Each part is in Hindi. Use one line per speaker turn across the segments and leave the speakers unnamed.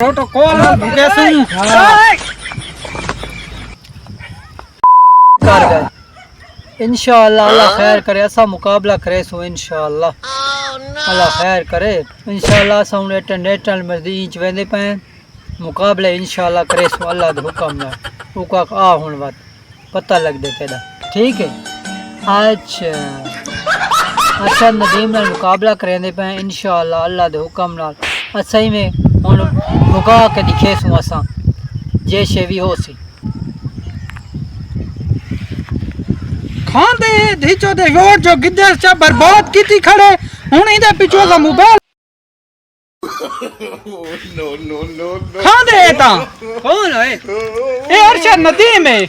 प्रोटोकॉल भूखे सुन
कर गए इंशाअल्लाह। अल्लाह खैर करे, ऐसा मुकाबला करे सो इंशाअल्लाह। अल्लाह खैर करे इंशाअल्लाह। असां उन इंटरनेशनल मजीद वेंदे पे मुकाबले इंशाअल्लाह करे सो अल्लाह दे हुक्म नाल। उका आ हुन वत पता लग दे पेदा, ठीक है। अच्छा नदीम नाल मुकाबला करेंदे पे इंशाअल्लाह अल्लाह दे हुक्म नाल। असां में हुन मुका के दिखे सो असां जे शे भी हो सी।
खांदे धिचो दे वोट जो गिद्दर चा बर्बाद कीती खड़े हुन इंदे पिछो दा मोबाइल खांदे ता
कौन है?
ए अरशद नदीम है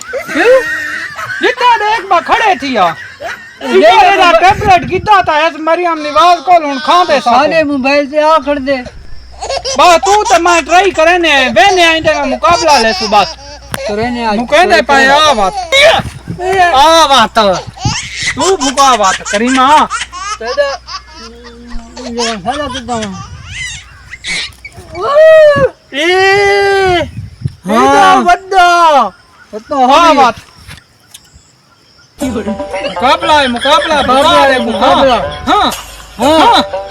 जितना देख बा खड़े थिया ये दा टैबलेट गिद्दा ता एस मरियम निवाज को हुन खांदे
सारे मोबाइल से आ खड़ दे
बा तू तो मैं ट्राई करे ने वेने इंदे का मुकाबला ले सु बस
करे ने आज
मुकेंदे पे आ बात तू भुका बात करीमा
पेदा ये हला तो
ए हां बड्डा
तो
हां बात मुकाबला है मुकाबला हां हां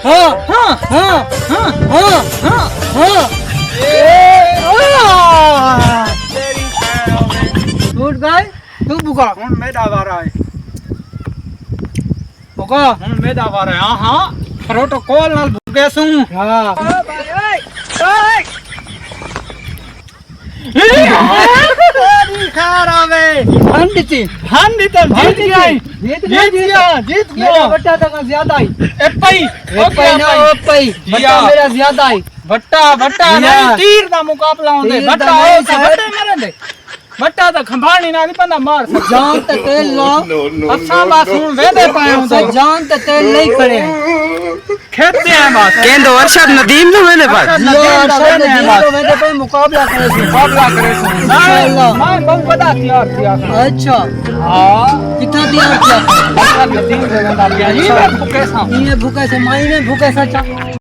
हां हां हां हां हां हां तेरी पैरों में
टूट गए
तू बुका हुन मेरा वारा है बुका हुन मेरा वारा है हां प्रोटोकॉल नाल भुके सु
हां
तेरी खारावे
हंडी
जीत गया
मेरा बट्टा तक ज्यादा ही
एपई
ना ओपई बट्टा मेरा ज्यादा ही
बट्टा नहीं तीर दा मुकाबला होंदे बट्टा हो बट्टे मरंदे बट्टा तो खंभाणी ना नहीं पंदा मार
जान ते तेल लो
असा बस हुन वेदे पाए होंदे
जान ते तेल नहीं खड़े
खेते हैं बस
केंदो अरशद नदीम नो मैंने बात
वेदे पे मुकाबला करे इंशाअल्लाह।
मैं बहुत बड़ा तैयार किया
अच्छा
हां
कितना तैयार किया?
नदीम से बंदा ये भूखे सा
ये भूखे से माई ने भूखे सा